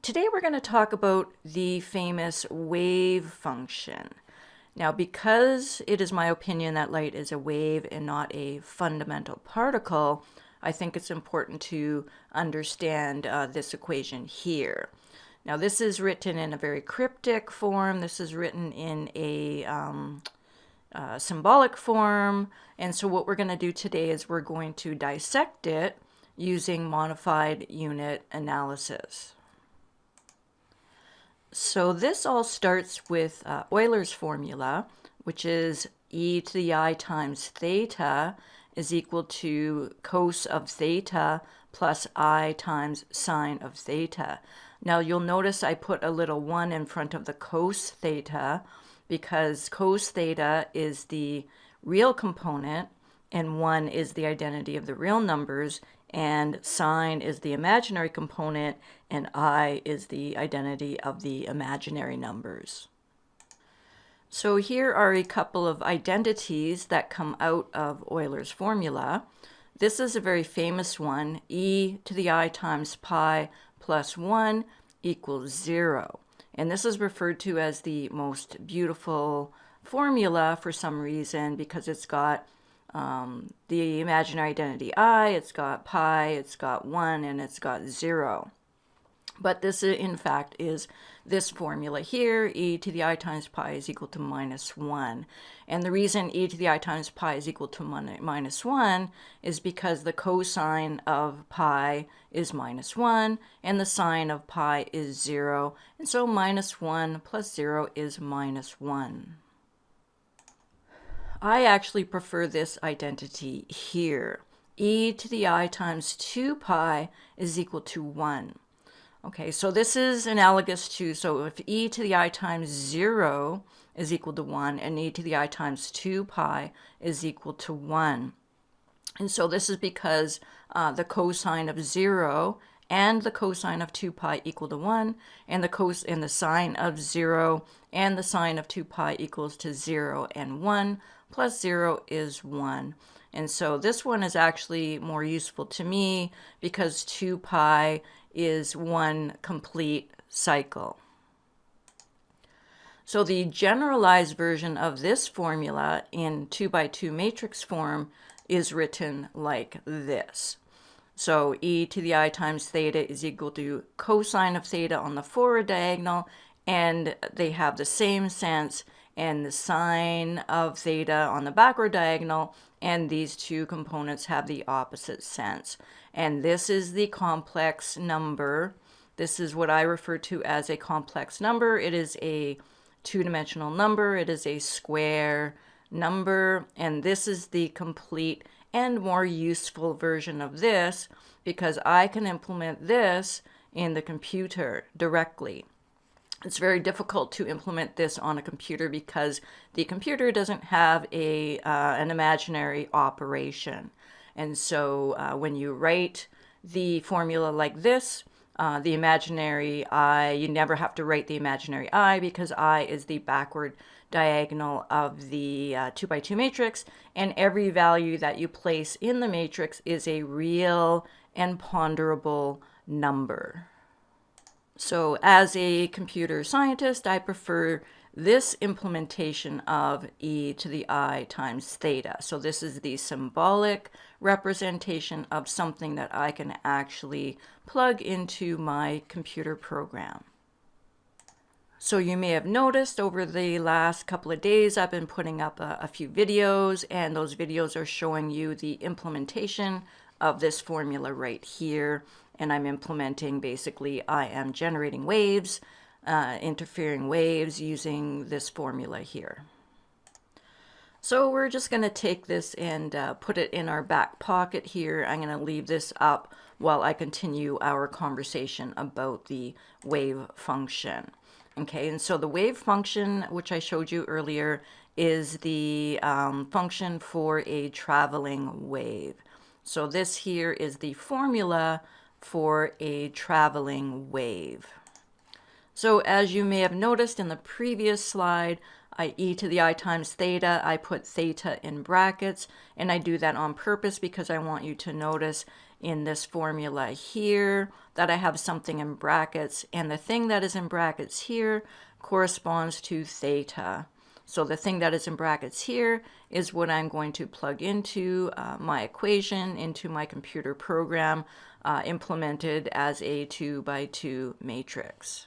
Today we're going to talk about the famous wave function. Now, because it is my opinion that light is a wave and not a fundamental particle, I think it's important to understand this equation here. Now, this is written in a very cryptic form. This is written in a symbolic form. And so what we're going to do today is we're going to dissect it using modified unit analysis. So this all starts with Euler's formula, which is e to the I times theta is equal to cos of theta plus I times sine of theta. Now you'll notice I put a little 1 in front of the cos theta because cos theta is the real component and 1 is the identity of the real numbers, and sine is the imaginary component, and I is the identity of the imaginary numbers. So here are a couple of identities that come out of Euler's formula. This is a very famous one, e to the I times pi plus 1 equals 0. And this is referred to as the most beautiful formula for some reason because it's got the imaginary identity I, it's got pi, it's got 1, and it's got 0. But this, in fact, is this formula here, e to the I times pi is equal to minus 1. And the reason e to the I times pi is equal to minus 1 is because the cosine of pi is minus 1, and the sine of pi is 0. And so minus 1 plus 0 is minus 1. I actually prefer this identity here. E to the I times 2 pi is equal to 1. Okay, so this is analogous to, so if e to the I times 0 is equal to 1 and e to the I times 2 pi is equal to 1. And so this is because the cosine of 0 and the cosine of 2 pi equal to 1, and the sine of 0 and the sine of 2 pi equals to 0, and 1 plus 0 is 1. And so this one is actually more useful to me because 2 pi is one complete cycle. So the generalized version of this formula in 2 by 2 matrix form is written like this. So e to the I times theta is equal to cosine of theta on the forward diagonal, and they have the same sense, and the sine of theta on the backward diagonal, and these two components have the opposite sense. And this is the complex number. This is what I refer to as a complex number. It is a two-dimensional number. It is a square number, and this is the complete and more useful version of this because I can implement this in the computer directly. It's very difficult to implement this on a computer because the computer doesn't have an imaginary operation. And so when you write the formula like this, the imaginary I, you never have to write the imaginary I because I is the backward diagonal of the 2 by 2 matrix, and every value that you place in the matrix is a real and ponderable number. So as a computer scientist, I prefer this implementation of e to the I times theta. So this is the symbolic representation of something that I can actually plug into my computer program. So you may have noticed over the last couple of days I've been putting up a few videos, and those videos are showing you the implementation of this formula right here. And I'm implementing, basically, I am generating waves, interfering waves using this formula here. So we're just going to take this and put it in our back pocket here. I'm going to leave this up while I continue our conversation about the wave function. Okay, and so the wave function, which I showed you earlier, is the function for a traveling wave. So this here is the formula for a traveling wave. So as you may have noticed in the previous slide, e to the I times theta, I put theta in brackets, and I do that on purpose because I want you to notice in this formula here that I have something in brackets, and the thing that is in brackets here corresponds to theta. So the thing that is in brackets here is what I'm going to plug into my equation, into my computer program, implemented as a 2x2 matrix.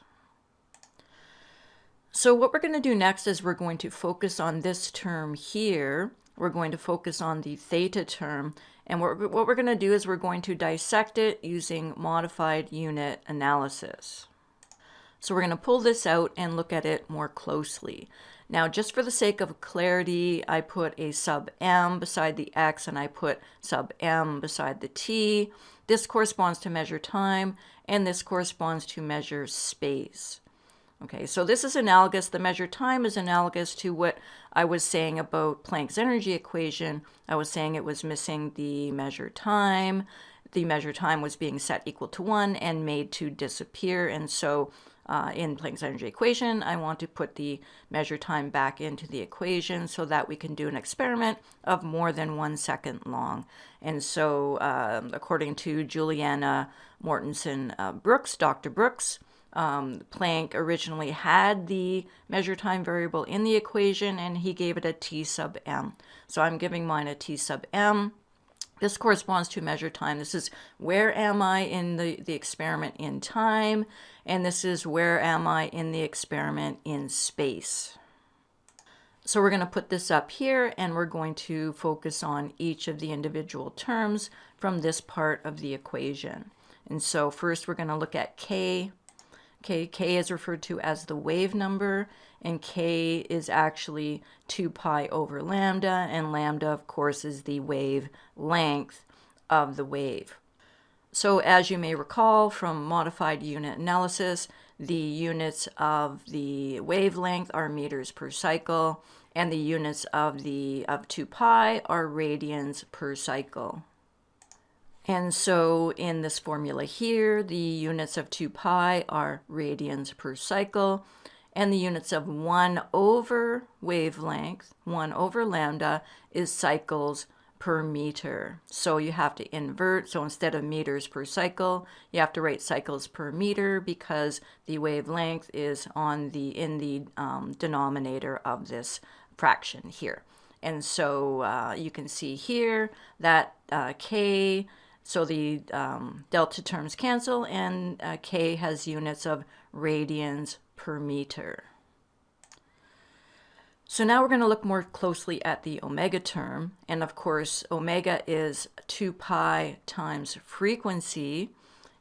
So what we're going to do next is we're going to focus on this term here. We're going to focus on the theta term. And what we're going to do is we're going to dissect it using modified unit analysis. So we're going to pull this out and look at it more closely. Now, just for the sake of clarity, I put a sub m beside the x and I put sub m beside the t. This corresponds to measure time, and this corresponds to measure space. Okay, so this is analogous. The measure time is analogous to what I was saying about Planck's energy equation. I was saying it was missing the measure time. The measure time was being set equal to 1 and made to disappear. And so in Planck's energy equation, I want to put the measure time back into the equation so that we can do an experiment of more than 1 second long. And so according to Juliana Mortensen Brooks, Dr. Brooks, Planck originally had the measure time variable in the equation, and he gave it a t sub m. So I'm giving mine a t sub m. This corresponds to measure time. This is where am I in the experiment in time, and this is where am I in the experiment in space. So we're going to put this up here, and we're going to focus on each of the individual terms from this part of the equation. And so first we're going to look at k. K is referred to as the wave number, and K is actually 2 pi over lambda, and lambda, of course, is the wave length of the wave. So as you may recall from modified unit analysis, the units of the wavelength are meters per cycle, and the units of 2 pi are radians per cycle. And so in this formula here, the units of 2 pi are radians per cycle, and the units of 1 over wavelength, 1 over lambda, is cycles per meter. So you have to invert. So instead of meters per cycle, you have to write cycles per meter because the wavelength is in the denominator of this fraction here. And so you can see here that K, so the delta terms cancel, and K has units of radians per meter. So now we're going to look more closely at the omega term. And of course, omega is 2 pi times frequency.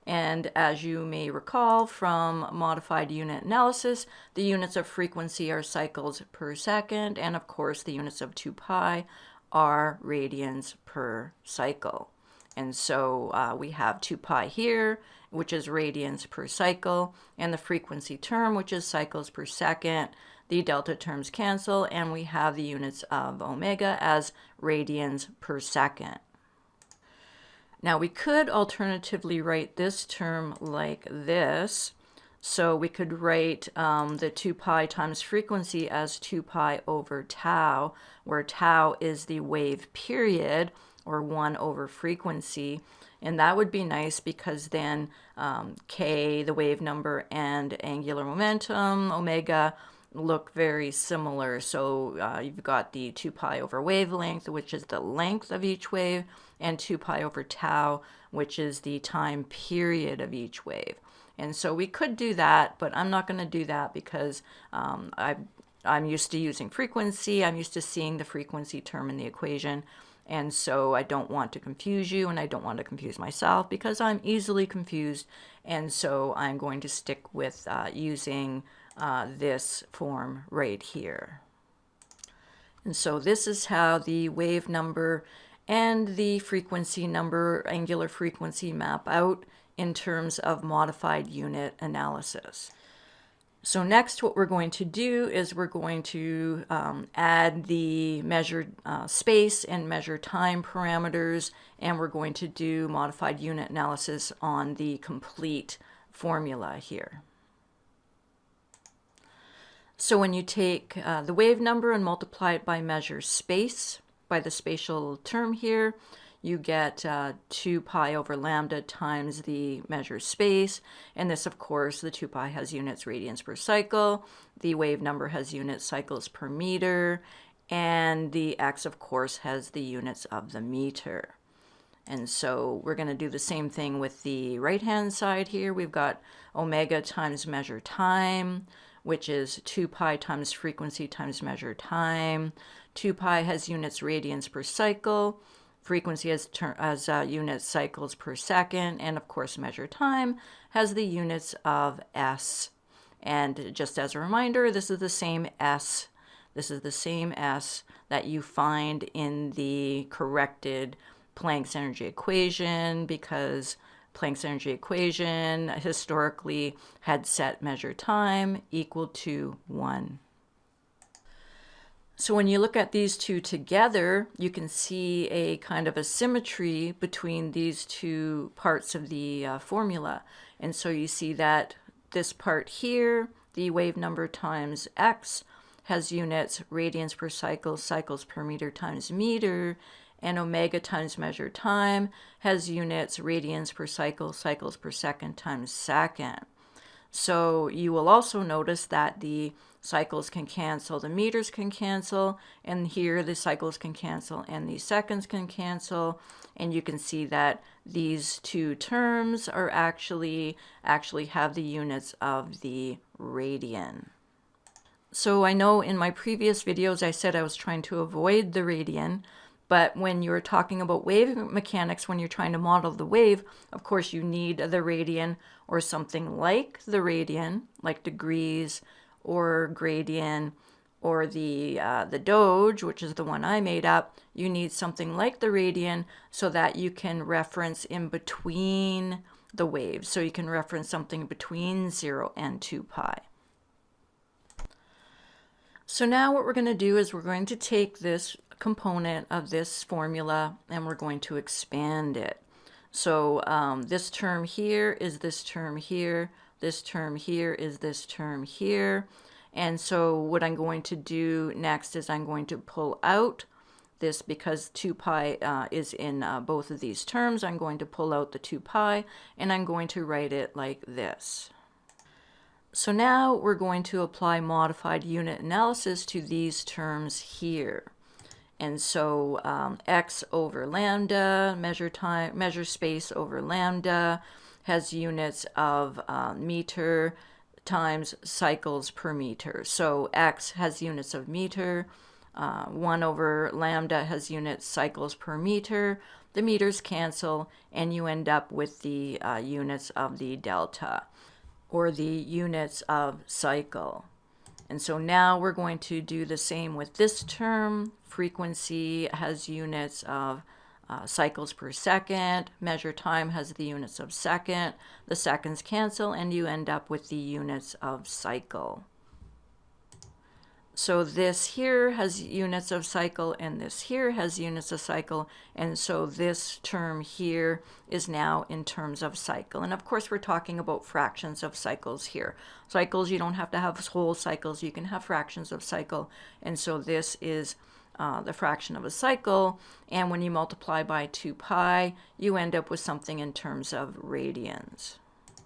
And as you may recall from modified unit analysis, the units of frequency are cycles per second. And of course, the units of 2 pi are radians per cycle. And so we have 2 pi here, which is radians per cycle, and the frequency term, which is cycles per second. The delta terms cancel, and we have the units of omega as radians per second. Now we could alternatively write this term like this. So we could write the 2 pi times frequency as 2 pi over tau, where tau is the wave period, or 1 over frequency. And that would be nice because then k, the wave number, and angular momentum, omega, look very similar. So you've got the 2 pi over wavelength, which is the length of each wave, and 2 pi over tau, which is the time period of each wave. And so we could do that, but I'm not going to do that because I'm used to using frequency. I'm used to seeing the frequency term in the equation. And so I don't want to confuse you, and I don't want to confuse myself because I'm easily confused. And so I'm going to stick with using this form right here. And so this is how the wave number and the frequency number, angular frequency, map out in terms of modified unit analysis. So next what we're going to do is we're going to add the measured space and measure time parameters, and we're going to do modified unit analysis on the complete formula here. So when you take the wave number and multiply it by measure space, by the spatial term here, you get 2 pi over lambda times the measure space. And this, of course, the 2 pi has units radians per cycle. The wave number has units cycles per meter. And the x, of course, has the units of the meter. And so we're going to do the same thing with the right-hand side here. We've got omega times measure time, which is 2 pi times frequency times measure time. 2 pi has units radians per cycle. Frequency has units cycles per second. And of course, measure time has the units of s. And just as a reminder, this is the same s. This is the same s that you find in the corrected Planck's energy equation, because Planck's energy equation historically had set measure time equal to 1. So when you look at these two together, you can see a kind of a symmetry between these two parts of the formula. And so you see that this part here, the wave number times x, has units radians per cycle, cycles per meter times meter, and omega times measure time has units radians per cycle, cycles per second times second. So you will also notice that the cycles can cancel, the meters can cancel, and here the cycles can cancel and the seconds can cancel. And you can see that these two terms are actually have the units of the radian. So I know in my previous videos I said I was trying to avoid the radian, but when you're talking about wave mechanics, when you're trying to model the wave, of course you need the radian or something like the radian, like degrees or gradient, or the Doge, which is the one I made up. You need something like the radian so that you can reference in between the waves. So you can reference something between 0 and 2 pi. So now what we're going to do is we're going to take this component of this formula and we're going to expand it. So this term here is this term here, this term here is this term here. And so what I'm going to do next is I'm going to pull out this, because 2 pi is in both of these terms. I'm going to pull out the 2 pi and I'm going to write it like this. So now we're going to apply modified unit analysis to these terms here. And so x over lambda, measure space over lambda, has units of meter times cycles per meter. So x has units of meter, 1 over lambda has units cycles per meter. The meters cancel and you end up with the units of the delta, or the units of cycle. And so now we're going to do the same with this term. Frequency has units of cycles per second. Measure time has the units of second. The seconds cancel and you end up with the units of cycle. So this here has units of cycle and this here has units of cycle, and so this term here is now in terms of cycle. And of course we're talking about fractions of cycles here. Cycles, you don't have to have whole cycles, you can have fractions of cycle, and so this is the fraction of a cycle, and when you multiply by 2 pi you end up with something in terms of radians.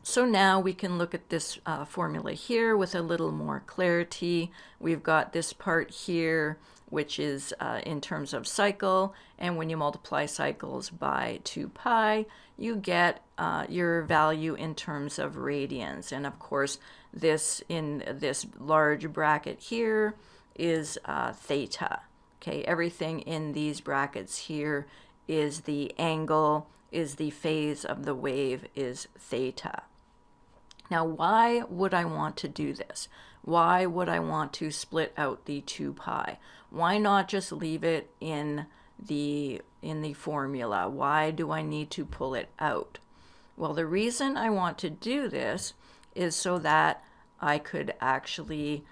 So now we can look at this formula here with a little more clarity. We've got this part here, which is in terms of cycle, and when you multiply cycles by 2 pi, you get your value in terms of radians. And of course, this in this large bracket here is theta. Okay, everything in these brackets here is the angle, is the phase of the wave, is theta. Now, why would I want to do this? Why would I want to split out the 2 pi? Why not just leave it in the formula? Why do I need to pull it out? Well, the reason I want to do this is so that I could actually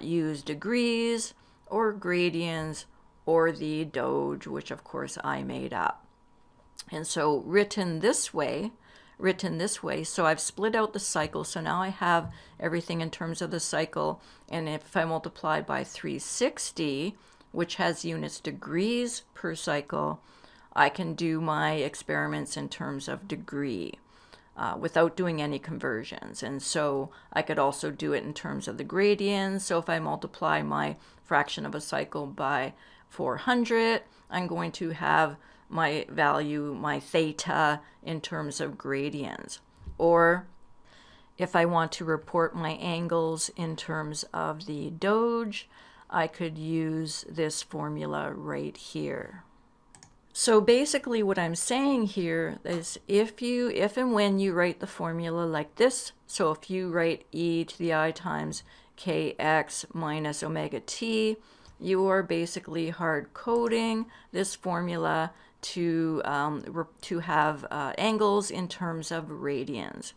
use degrees or gradients or the Doge, which of course I made up. And so written this way, so I've split out the cycle, so now I have everything in terms of the cycle, and if I multiply by 360, which has units degrees per cycle, I can do my experiments in terms of degree without doing any conversions. And so I could also do it in terms of the gradients. So if I multiply my fraction of a cycle by 400, I'm going to have my value, my theta, in terms of gradients. Or if I want to report my angles in terms of the Doge, I could use this formula right here. So basically what I'm saying here is if and when you write the formula like this, so if you write e to the I times kx minus omega t, you are basically hard coding this formula to have angles in terms of radians.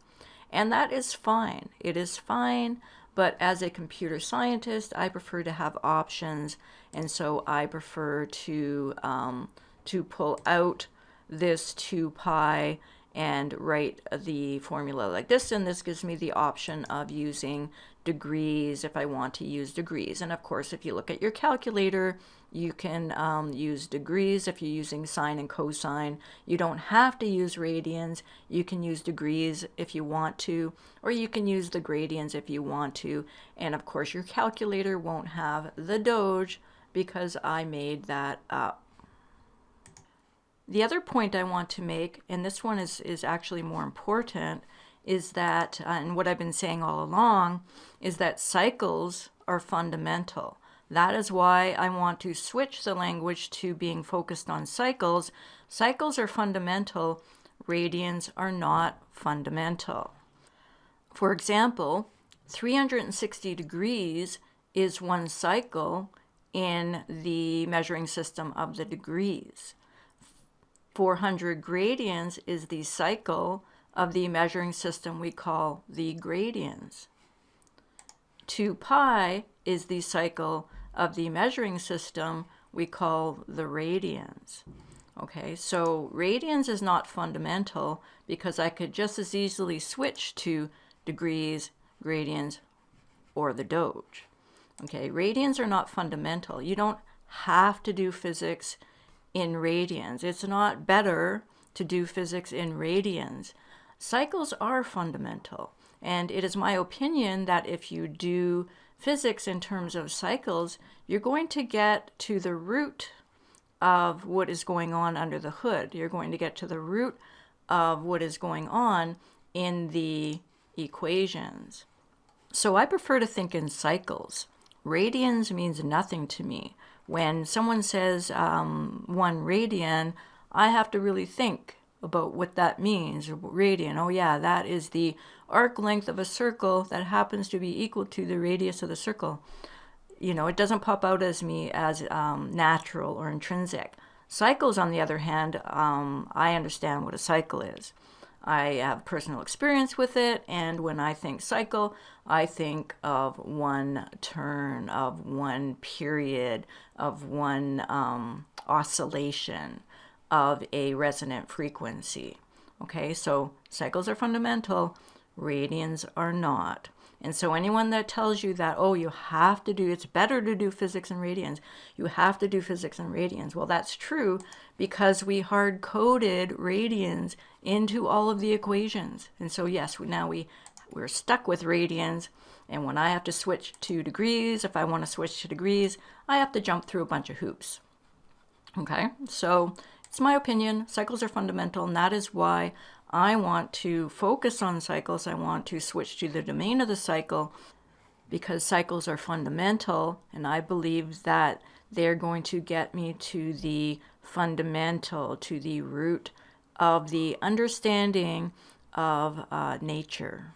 And that is fine. It is fine. But as a computer scientist, I prefer to have options. And so I prefer to pull out this 2 pi and write the formula like this, and this gives me the option of using degrees if I want to use degrees. And of course, if you look at your calculator, you can use degrees if you're using sine and cosine. You don't have to use radians. You can use degrees if you want to, or you can use the gradients if you want to. And of course, your calculator won't have the Doge because I made that up. The other point I want to make, and this one is actually more important, is that, and what I've been saying all along, is that cycles are fundamental. That is why I want to switch the language to being focused on cycles. Cycles are fundamental, radians are not fundamental. For example, 360 degrees is one cycle in the measuring system of the degrees. 400 gradients is the cycle of the measuring system we call the gradients. 2 pi is the cycle of the measuring system we call the radians. Okay, so radians is not fundamental because I could just as easily switch to degrees, gradients, or the Doge. Okay, radians are not fundamental. You don't have to do physics in radians. It's not better to do physics in radians. Cycles are fundamental, and it is my opinion that if you do physics in terms of cycles, you're going to get to the root of what is going on under the hood. You're going to get to the root of what is going on in the equations. So I prefer to think in cycles. Radians means nothing to me. When someone says 1 radian, I have to really think about what that means. Radian, oh yeah, that is the arc length of a circle that happens to be equal to the radius of the circle. You know, it doesn't pop out as me as natural or intrinsic. Cycles, on the other hand, I understand what a cycle is. I have personal experience with it, and when I think cycle, I think of one turn, of one period, of one oscillation of a resonant frequency. Okay, so cycles are fundamental, radians are not. And so anyone that tells you that, oh, you have to do, it's better to do physics in radians, you have to do physics in radians. Well, that's true because we hard-coded radians into all of the equations. And so yes, now we're stuck with radians. And when I have to switch to degrees, if I want to switch to degrees, I have to jump through a bunch of hoops. Okay, so it's my opinion, cycles are fundamental, and that is why I want to focus on cycles. I want to switch to the domain of the cycle because cycles are fundamental, and I believe that they're going to get me to the fundamental, to the root of the understanding of nature.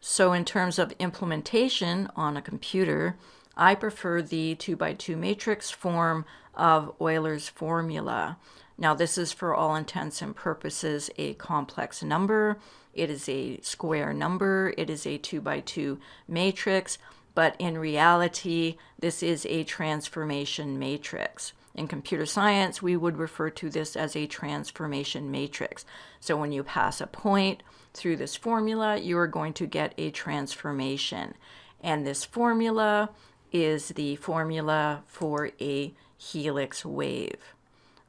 So in terms of implementation on a computer, I prefer the 2x2 matrix form of Euler's formula. Now this is for all intents and purposes a complex number. It is a square number. It is a 2x2 matrix, but in reality, this is a transformation matrix. In computer science, we would refer to this as a transformation matrix. So when you pass a point through this formula, you are going to get a transformation. And this formula is the formula for a helix wave.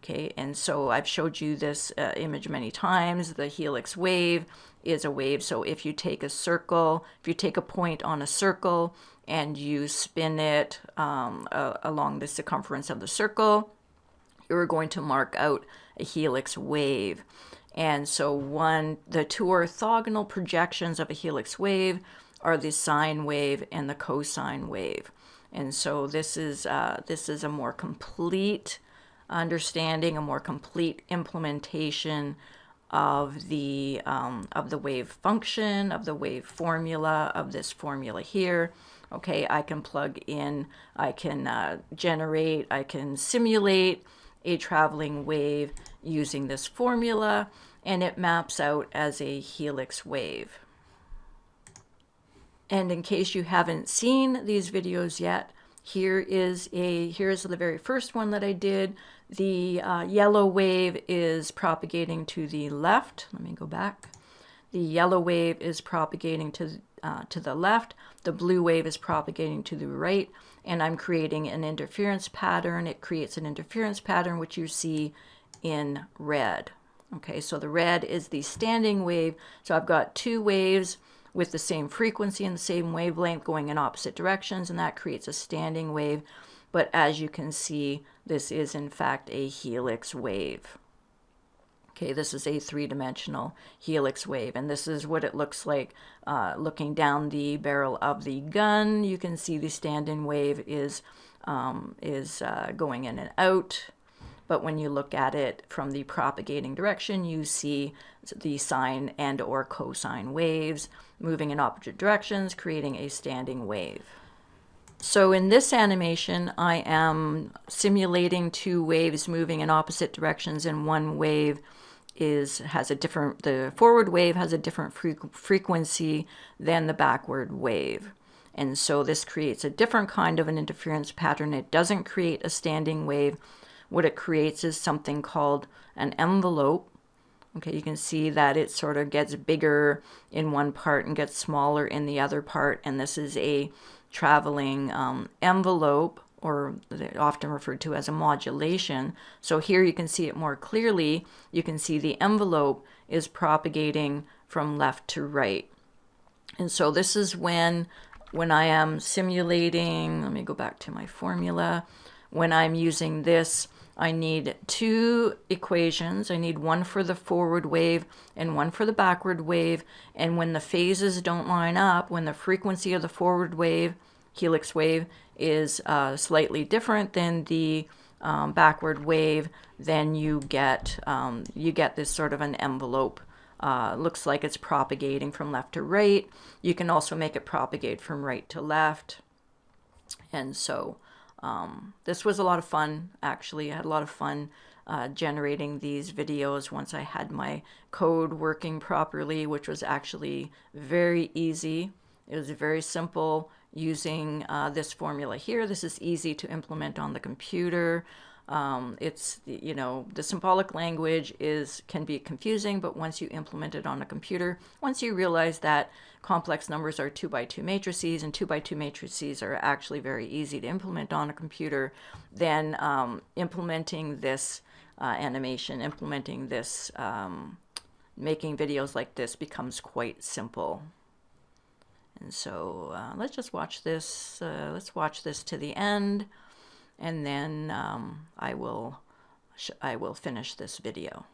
Okay, and so I've showed you this image many times. The helix wave is a wave. So if you take a circle, if you take a point on a circle and you spin it along the circumference of the circle, you're going to mark out a helix wave. And so the two orthogonal projections of a helix wave are the sine wave and the cosine wave. And so this is a more complete understanding, a more complete implementation of the wave function, of the wave formula, of this formula here. Okay, I can plug in, I can generate, I can simulate a traveling wave using this formula, and it maps out as a helix wave. And in case you haven't seen these videos yet, here's the very first one that I did. The yellow wave is propagating to the left. Let me go back. The yellow wave is propagating to the left. The blue wave is propagating to the right. And I'm creating an interference pattern. It creates an interference pattern, which you see in red. Okay, so the red is the standing wave. So I've got two waves with the same frequency and the same wavelength going in opposite directions, and that creates a standing wave. But as you can see, this is in fact a helix wave. Okay, this is a three-dimensional helix wave, and this is what it looks like looking down the barrel of the gun. You can see the standing wave is going in and out. But when you look at it from the propagating direction, you see the sine and or cosine waves moving in opposite directions, creating a standing wave. So in this animation, I am simulating two waves moving in opposite directions, and one wave the forward wave has a different frequency than the backward wave. And so this creates a different kind of an interference pattern. It doesn't create a standing wave. What it creates is something called an envelope. Okay, you can see that it sort of gets bigger in one part and gets smaller in the other part, and this is a traveling envelope, or often referred to as a modulation. So here you can see it more clearly. You can see the envelope is propagating from left to right. And so this is when I am simulating, let me go back to my formula. When I'm using this, I need two equations. I need one for the forward wave and one for the backward wave. And when the phases don't line up, when the frequency of the forward wave, helix wave, is slightly different than the backward wave, then you get this sort of an envelope. Looks like it's propagating from left to right. You can also make it propagate from right to left. And so this was a lot of fun, actually. I had a lot of fun generating these videos once I had my code working properly, which was actually very easy. It was very simple using this formula here. This is easy to implement on the computer. The symbolic language can be confusing, but once you implement it on a computer, once you realize that complex numbers are 2x2 matrices, and 2x2 matrices are actually very easy to implement on a computer, then implementing this animation, implementing this, making videos like this becomes quite simple. And so let's just watch this. Let's watch this to the end, and then I will finish this video.